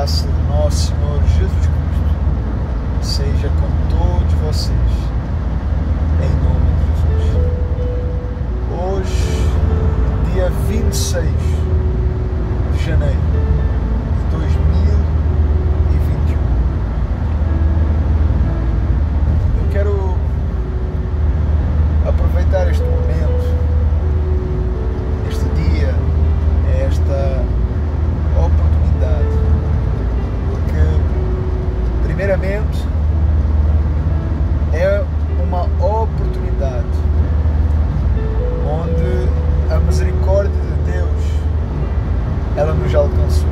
graça do nosso Senhor Jesus Cristo seja com todos vocês, em nome de Jesus. Hoje, dia 26 de janeiro de 2021, eu quero aproveitar este momento, este dia, esta oportunidade, porque primeiramente é uma oportunidade onde a misericórdia de Deus ela nos alcançou.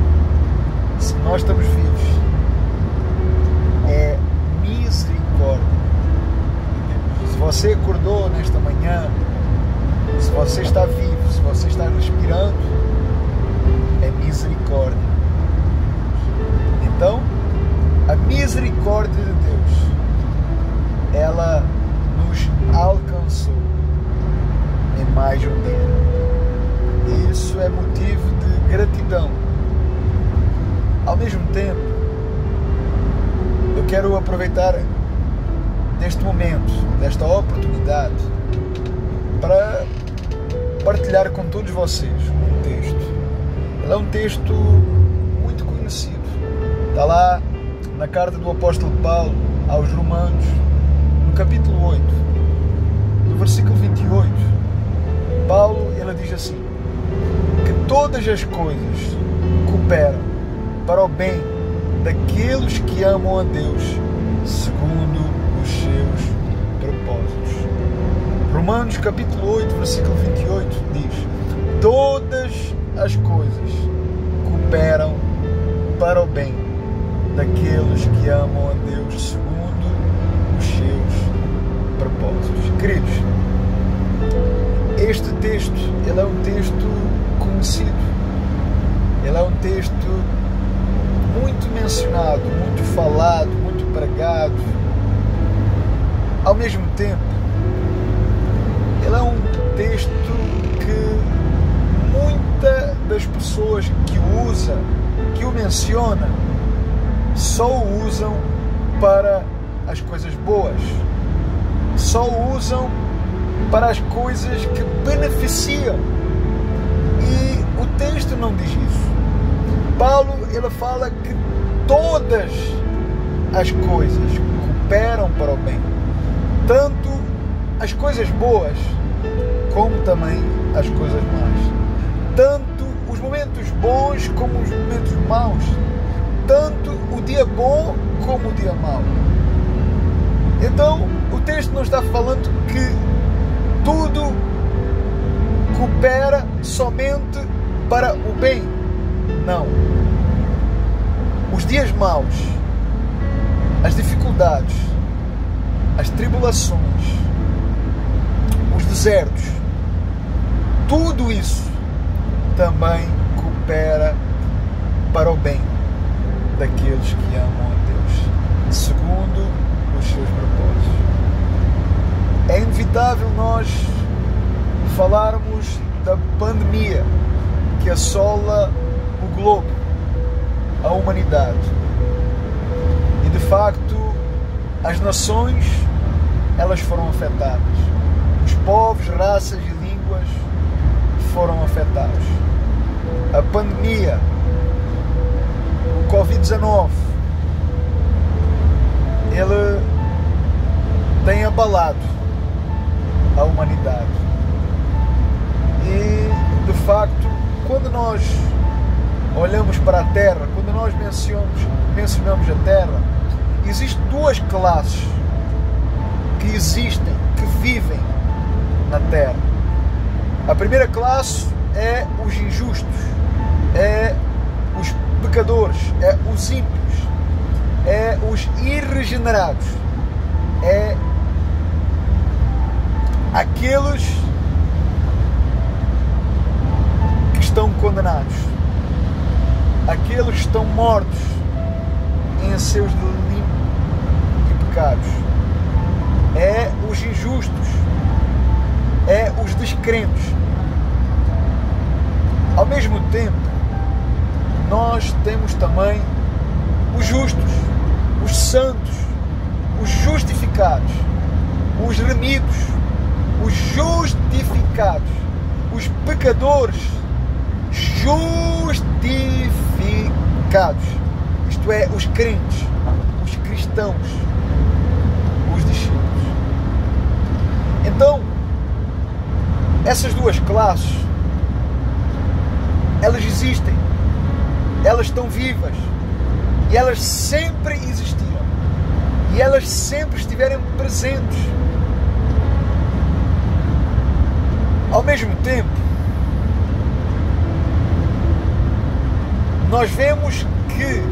Se nós estamos vivos, é misericórdia de Deus. Se você acordou nesta manhã, se você está vivo, se você está respirando, é misericórdia. Então, a misericórdia de Deus, ela nos alcançou em mais um dia. E isso é motivo de gratidão. Ao mesmo tempo, eu quero aproveitar deste momento, desta oportunidade, para partilhar com todos vocês um texto. Ele é um texto muito conhecido. Está lá na carta do apóstolo Paulo aos Romanos, no capítulo 8, no versículo 28. Paulo, ele diz assim: que todas as coisas cooperam para o bem daqueles que amam a Deus segundo os seus propósitos. Romanos capítulo 8, versículo 28 diz: todas as coisas cooperam para o bem daqueles que amam a Deus segundo os seus propósitos. Queridos, este texto, ele é um texto conhecido, ele é um texto muito mencionado, muito falado, muito pregado. Ao mesmo tempo, ele é um texto que muitas das pessoas que o menciona, só o usam para as coisas boas, só o usam para as coisas que beneficiam. E o texto não diz isso. Paulo, ele fala que todas as coisas cooperam para o bem, tanto as coisas boas como também as coisas más, tanto os momentos bons como os momentos maus, tanto o dia bom como o dia mau. Então, o texto não está falando que tudo coopera somente para o bem. Não. Os dias maus, as dificuldades, as tribulações, os desertos, tudo isso também coopera para o bem daqueles que amam a Deus segundo os seus propósitos. É inevitável nós falarmos da pandemia que assola o globo, a humanidade. E de facto, as nações, elas foram afetadas. Os povos, raças e línguas foram afetados. A pandemia, o Covid-19, ele tem abalado a humanidade. E, de facto, quando nós olhamos para a Terra, quando nós mencionamos a Terra, existem duas classes que existem, que vivem na Terra. A primeira classe é os injustos, é os pecadores, é os ímpios, é os irregenerados, é aqueles que estão condenados, aqueles que estão mortos em seus delitos e pecados, é os injustos, é os descrentes. Ao mesmo tempo, nós temos também os justos, os santos, os justificados, os remidos, os justificados, os pecadores justificados, isto é, os crentes, os cristãos, os discípulos. Então, essas duas classes, elas existem, elas estão vivas e elas sempre existiram e elas sempre estiveram presentes. Ao mesmo tempo, nós vemos que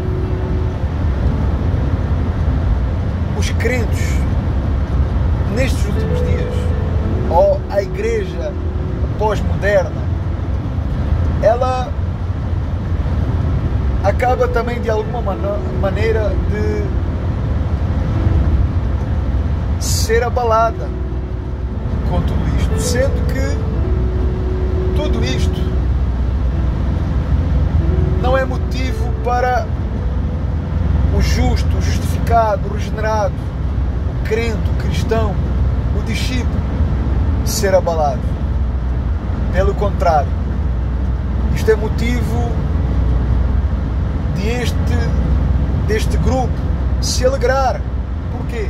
os crentes nestes últimos dias, ou a igreja pós-moderna, ela acaba também de alguma maneira de ser abalada com tudo isto, sendo que tudo isto não é motivo para o justo, o justificado, o regenerado, o crente, o cristão, o discípulo ser abalado. Pelo contrário, isto é motivo deste grupo se alegrar. Porquê?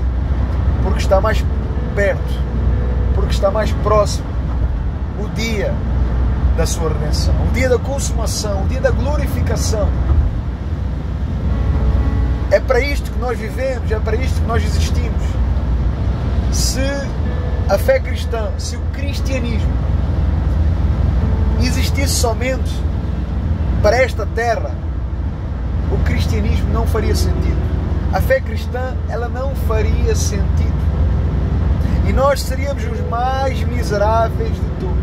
Porque está mais perto, porque está mais próximo o dia da sua redenção, o dia da consumação, o dia da glorificação. É para isto que nós vivemos, é para isto que nós existimos. Se a fé cristã, se o cristianismo existisse somente para esta terra, o cristianismo não faria sentido. A fé cristã, ela não faria sentido. E nós seríamos os mais miseráveis de todos.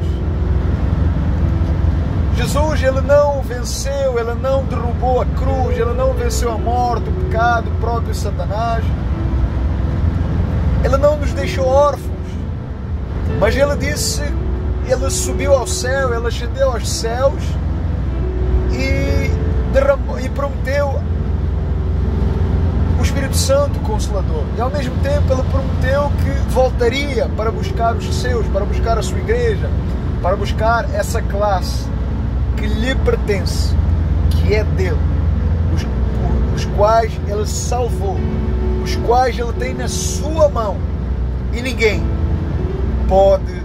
Jesus, ele não venceu, ele não derrubou a cruz, ele não venceu a morte, o pecado, o próprio Satanás. Ele não nos deixou órfãos. Mas ele disse, ele subiu ao céu, ele ascendeu aos céus e prometeu o Espírito Santo Consolador. E ao mesmo tempo ele prometeu que voltaria para buscar os seus, para buscar a sua igreja, para buscar essa classe que lhe pertence, que é dele, os quais ele salvou, os quais ele tem na sua mão e ninguém pode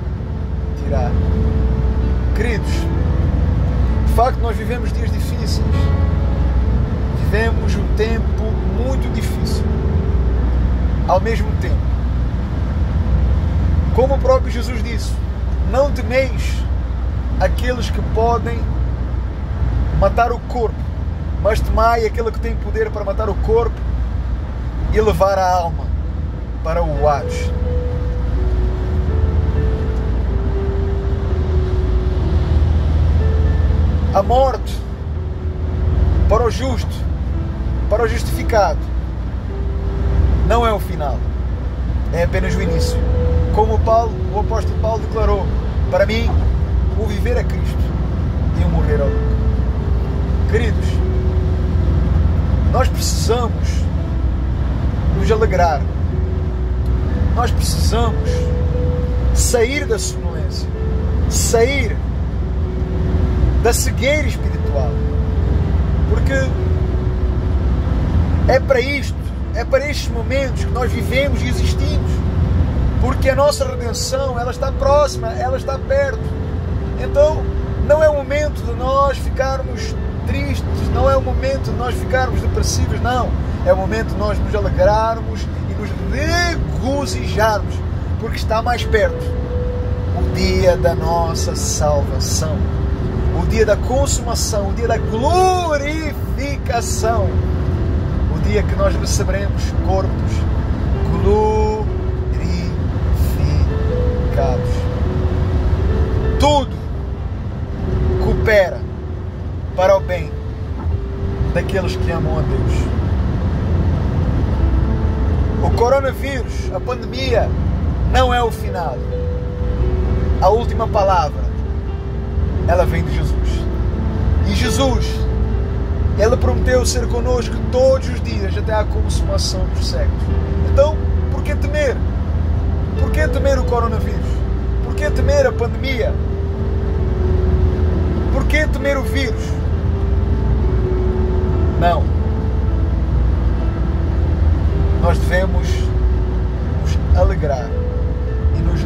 tirar. Queridos, de facto nós vivemos dias difíceis, vivemos um tempo muito difícil. Ao mesmo tempo, como o próprio Jesus disse, não temeis aqueles que podem matar o corpo, mas temai aquele que tem poder para matar o corpo e levar a alma para o Hades. A morte para o justo, para o justificado, não é o final, é apenas o início. Como o apóstolo Paulo declarou, para mim o viver é Cristo e o morrer é lucro. Queridos, nós precisamos nos alegrar, nós precisamos sair da sonolência, sair da cegueira espiritual, porque é para isto, é para estes momentos que nós vivemos e existimos, porque a nossa redenção, ela está próxima, ela está perto. Então não é o momento de nós ficarmos tristes, não é o momento de nós ficarmos depressivos, não, é o momento de nós nos alegrarmos e nos regozijarmos, porque está mais perto o dia da nossa salvação, o dia da consumação, o dia da glorificação, o dia que nós receberemos corpos glorificados. Tudo coopera para o bem daqueles que amam a Deus. O coronavírus, a pandemia, não é o final. A última palavra, ela vem de Jesus. E Jesus Ele prometeu ser connosco todos os dias até à consumação dos séculos. Então, por que temer? Por que temer o coronavírus? Por que temer a pandemia? Por que temer o vírus? Não. Nós devemos nos alegrar e nos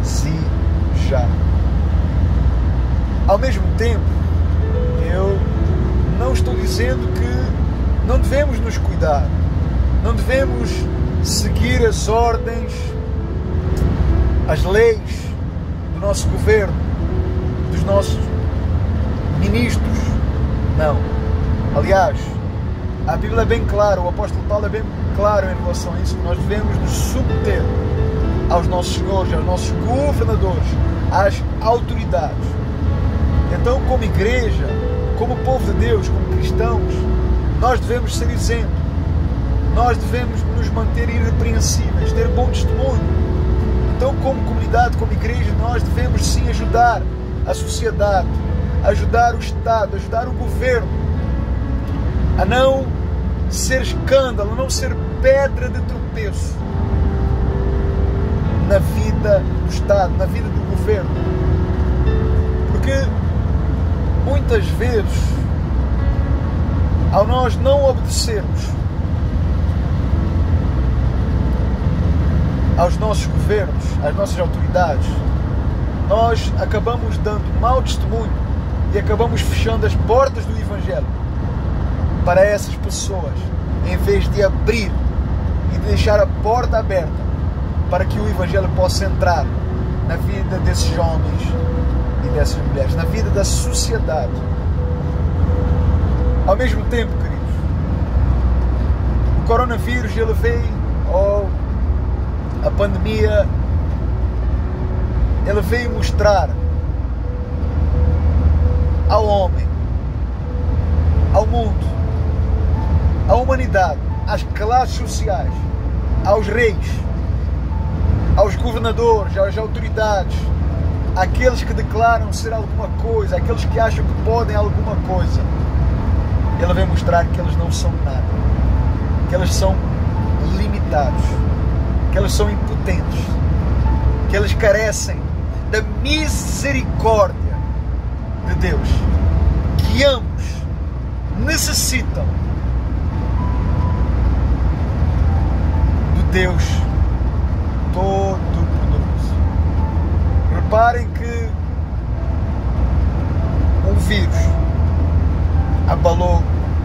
regozijar. Ao mesmo tempo, eu não estou dizendo que não devemos nos cuidar, não devemos seguir as ordens, as leis do nosso governo, dos nossos ministros. Não. Aliás, a Bíblia é bem clara, o apóstolo Paulo é bem claro em relação a isso, que nós devemos nos submeter aos nossos senhores, aos nossos governadores, às autoridades. Então, como igreja, como povo de Deus, como cristãos, nós devemos ser exemplo. Nós devemos nos manter irrepreensíveis, ter bom testemunho. Então, como comunidade, como igreja, nós devemos sim ajudar a sociedade, ajudar o Estado, ajudar o governo a não ser escândalo, a não ser pedra de tropeço na vida do Estado, na vida do governo. Porque muitas vezes, ao nós não obedecermos aos nossos governos, às nossas autoridades, nós acabamos dando mau testemunho e acabamos fechando as portas do Evangelho para essas pessoas, em vez de abrir e de deixar a porta aberta para que o Evangelho possa entrar na vida desses homens e dessas mulheres, na vida da sociedade. Ao mesmo tempo, queridos, o coronavírus, ele veio, a pandemia, ele veio mostrar ao homem, ao mundo, à humanidade, às classes sociais, aos reis, aos governadores, às autoridades, àqueles que declaram ser alguma coisa, àqueles que acham que podem alguma coisa. Ele vem mostrar que eles não são nada, que eles são limitados, que eles são impotentes, que eles carecem da misericórdia de Deus, que ambos necessitam do Deus Todo-Poderoso. Reparem que um vírus abalou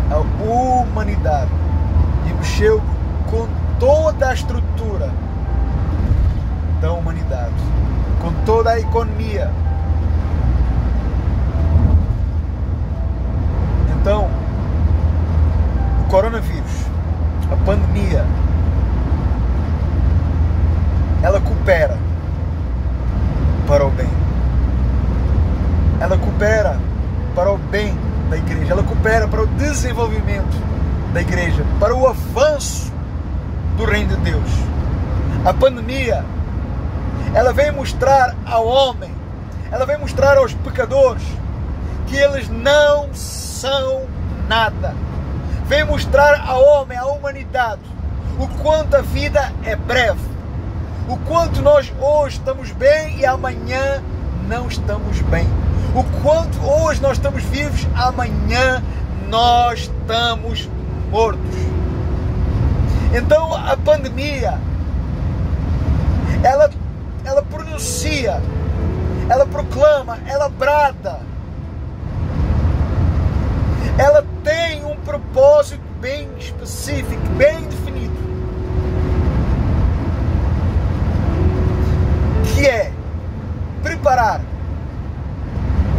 a humanidade e mexeu com toda a estrutura da humanidade, com toda a economia. Então, o coronavírus, a pandemia, ela coopera para o bem. Ela coopera para o bem da igreja. Ela coopera para o desenvolvimento da igreja, para o avanço do reino de Deus. A pandemia, ela vem mostrar ao homem, ela vem mostrar aos pecadores que eles não são nada. Vem mostrar ao homem, à humanidade, o quanto a vida é breve, o quanto nós hoje estamos bem e amanhã não estamos bem, o quanto hoje nós estamos vivos, amanhã nós estamos mortos. Então a pandemia, ela pronuncia, ela proclama, ela brada, ela tem um propósito bem específico, bem definido, que é preparar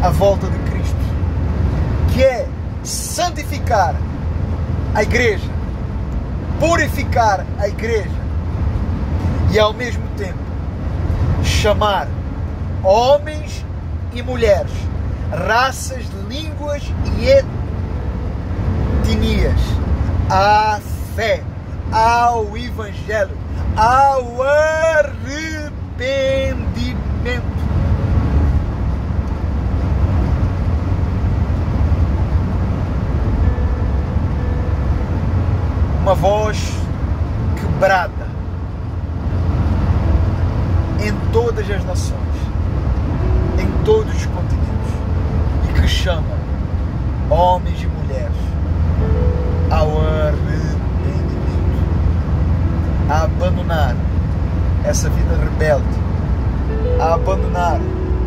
a volta de Cristo, que é santificar a igreja, purificar a igreja e ao mesmo tempo chamar homens e mulheres, raças, línguas e etnias à fé, ao Evangelho, ao arrependimento. voz que brada em todas as nações, em todos os continentes, e que chama homens e mulheres ao arrependimento, a abandonar essa vida rebelde, a abandonar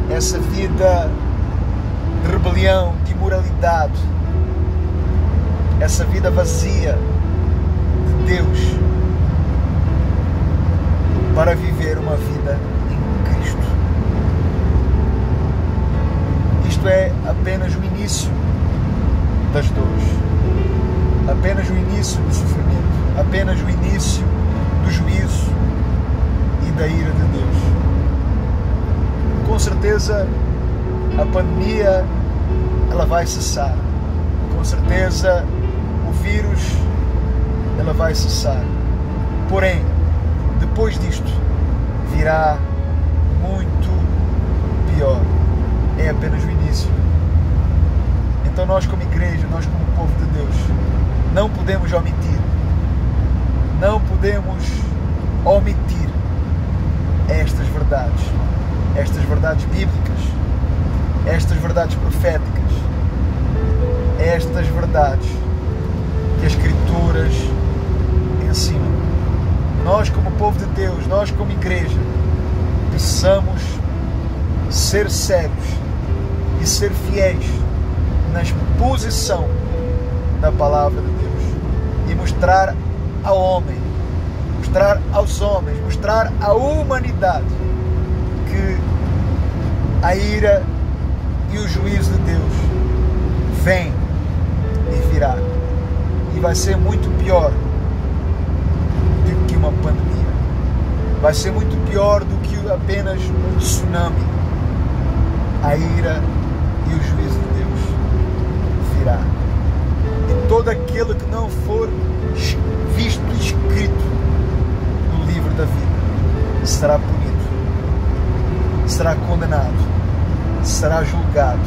essa vida de rebelião, de imoralidade, essa vida vazia de Deus, para viver uma vida em Cristo. Isto é apenas o início das dores, apenas o início do sofrimento, apenas o início do juízo e da ira de Deus. Com certeza a pandemia ela vai cessar, com certeza o vírus ela vai cessar, porém depois disto virá muito pior. É apenas o início. Então nós como igreja, nós como povo de Deus, não podemos omitir estas verdades bíblicas, estas verdades proféticas, estas verdades que as Escrituras ensinam. Nós como povo de Deus, nós como igreja, precisamos ser sérios e ser fiéis na exposição da palavra de Deus e mostrar ao homem, mostrar aos homens, mostrar à humanidade que a ira e o juízo de Deus vem e virá, e vai ser muito pior do que uma pandemia, vai ser muito pior do que apenas um tsunami. A ira e o juízo de Deus virá, e todo aquele que não for visto escrito no livro da vida será punido, será condenado, será julgado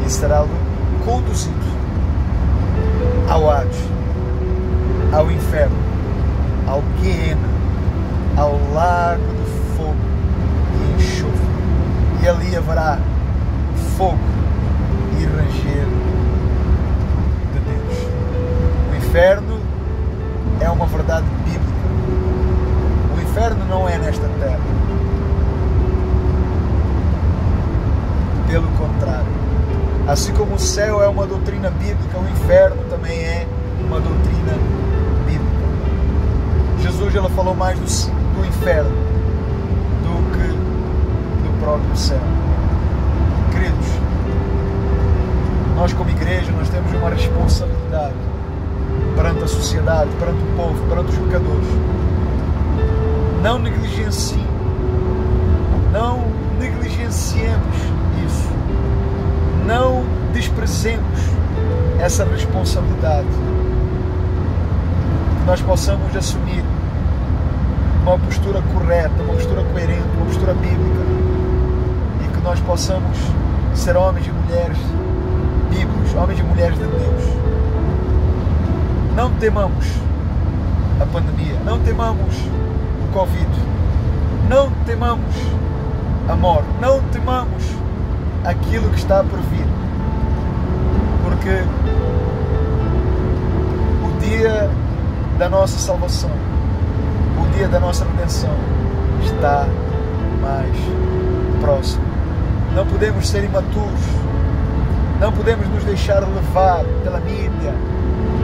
e será conduzido ao Hades, ao inferno, ao Guiena, ao lago de fogo e enxofre, e ali haverá fogo e ranger de Deus. O inferno é uma verdade bíblica. O inferno não é nesta terra. Pelo contrário, assim como o céu é uma doutrina bíblica, o inferno também é uma doutrina bíblica. Jesus ela falou mais do inferno do que do próprio céu. Queridos, nós como igreja, nós temos uma responsabilidade perante a sociedade, perante o povo, perante os pecadores. Não negligenciem, não negligenciemos isso. Não desprezemos essa responsabilidade. Que nós possamos assumir uma postura correta, uma postura coerente, uma postura bíblica, e que nós possamos ser homens e mulheres bíblicos, homens e mulheres de Deus. Não temamos a pandemia, não temamos o Covid, não temamos a morte, não temamos aquilo que está por vir, porque o dia da nossa salvação, o dia da nossa redenção está mais próximo. Não podemos ser imaturos, não podemos nos deixar levar pela mídia,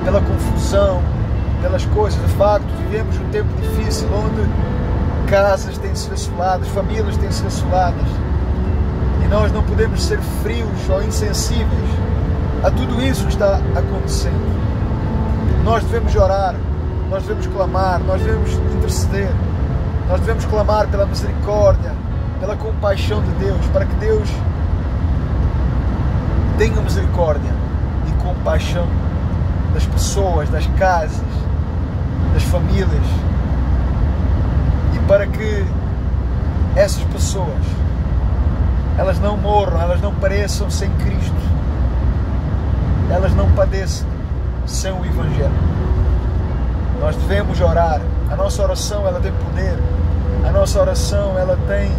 pela confusão, pelas coisas. De facto, vivemos um tempo difícil onde casas têm sido assoladas, famílias têm sido assoladas, e nós não podemos ser frios ou insensíveis a tudo isso que está acontecendo. Nós devemos orar, nós devemos clamar, nós devemos interceder, nós devemos clamar pela misericórdia, pela compaixão de Deus, para que Deus tenha misericórdia e compaixão das pessoas, das casas, das famílias, e para que essas pessoas elas não morram, elas não pareçam sem Cristo, elas não padeçam sem o Evangelho. Nós devemos orar. A nossa oração, ela tem poder. A nossa oração, ela tem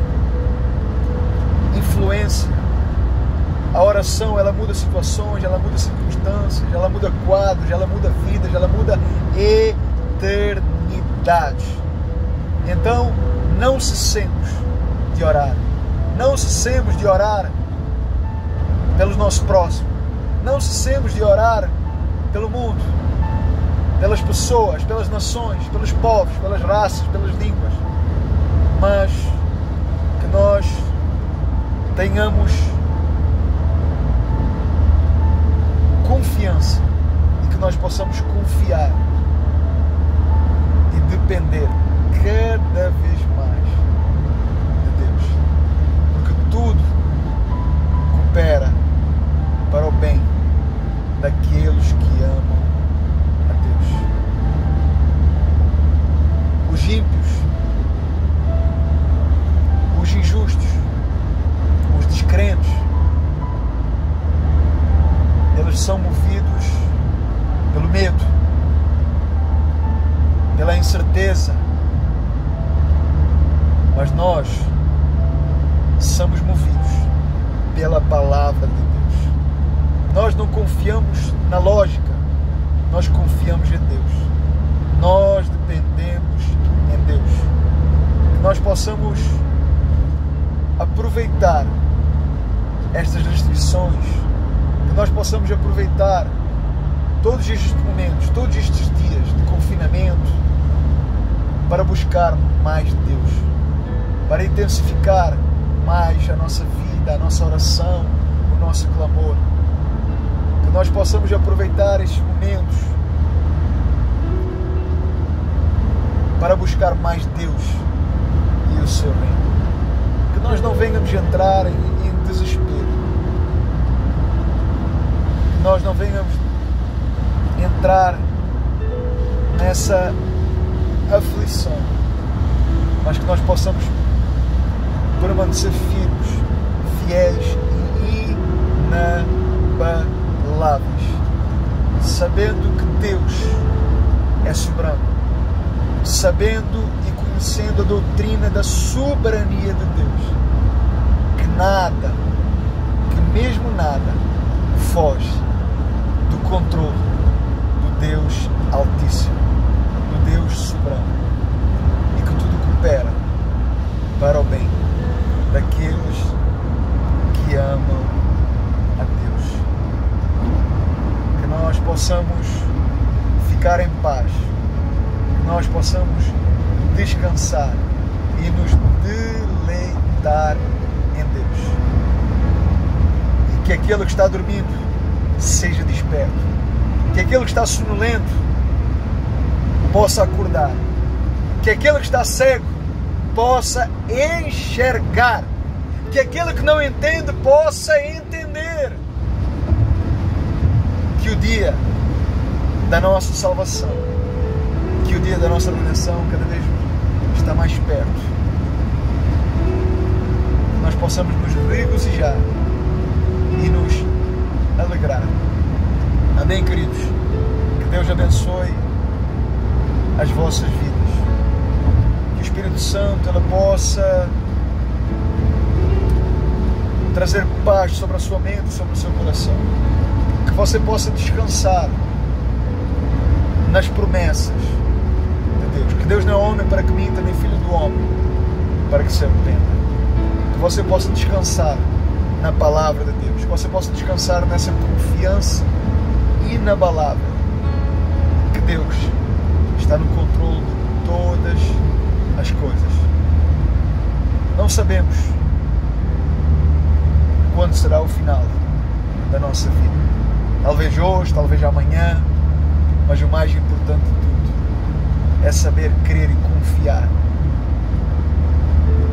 influência. A oração, ela muda situações, ela muda circunstâncias, ela muda quadros, ela muda vidas, ela muda eternidade. Então, não cessemos de orar. Não cessemos de orar pelos nossos próximos. Não cessemos de orar pelo mundo, pelas pessoas, pelas nações, pelos povos, pelas raças, pelas línguas. Mas que nós tenhamos confiança e que nós possamos confiar e depender cada vez mais de Deus, porque tudo coopera para o bem daqueles que amam a Deus. Os ímpios, os injustos, os descrentes, eles são movidos pelo medo, pela incerteza, mas nós somos movidos pela palavra de Deus. Nós não confiamos na lógica, nós confiamos em Deus. Nós dependemos em Deus. Que nós possamos aproveitar estas restrições, que nós possamos aproveitar todos estes momentos, todos estes dias de confinamento para buscar mais de Deus, para intensificar mais a nossa vida, a nossa oração, o nosso clamor. Que nós possamos aproveitar estes momentos para buscar mais Deus e o seu reino. Que nós não venhamos entrar em desespero. Que nós não venhamos entrar nessa aflição, mas que nós possamos permanecer firmes, fiéis e inabaláveis, sabendo que Deus é soberano, sabendo e conhecendo a doutrina da soberania de Deus, que nada, que mesmo nada, foge do controle do Deus Altíssimo, do Deus soberano, e que tudo coopera para o bem daqueles que amam a Deus. Que nós possamos ficar em paz, que nós possamos descansar e nos deleitar em Deus. E que aquele que está dormindo seja desperto, que aquele que está sonolento possa acordar, que aquele que está cego possa enxergar, que aquele que não entende possa entender, que o dia da nossa salvação, que o dia da nossa redenção cada vez está mais perto, que nós possamos nos regozijar e nos alegrar. Amém, queridos? Que Deus abençoe as vossas vidas. Que o Espírito Santo ela possa trazer paz sobre a sua mente, sobre o seu coração. Que você possa descansar nas promessas de Deus. Que Deus não é homem para que minta, nem filho do homem para que se arrependa. Que você possa descansar na palavra de Deus. Que você possa descansar nessa confiança inabalável que Deus está no controle de todas as coisas. Não sabemos quando será o final da nossa vida. Talvez hoje, talvez amanhã, mas o mais importante de tudo é saber crer e confiar.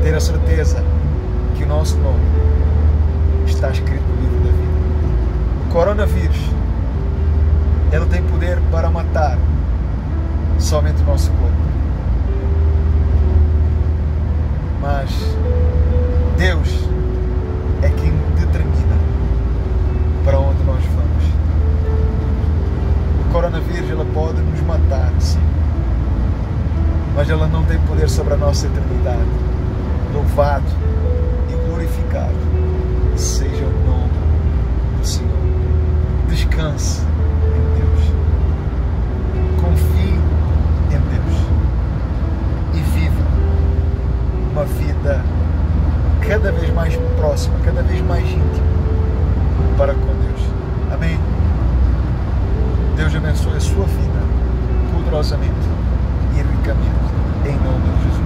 Ter a certeza que o nosso nome está escrito no livro da vida. O coronavírus, ele tem poder para matar somente o nosso corpo. Mas Deus é quem determina para onde nós vamos. O coronavírus ele pode nos matar, sim, mas ela não tem poder sobre a nossa eternidade. Louvado e glorificado seja o nome do Senhor. Descanse em Deus. Confie em Deus. E viva uma vida cada vez mais próxima, cada vez mais íntima para com Deus. Amém? Deus abençoe a sua vida poderosamente e ricamente, em nome de Jesus.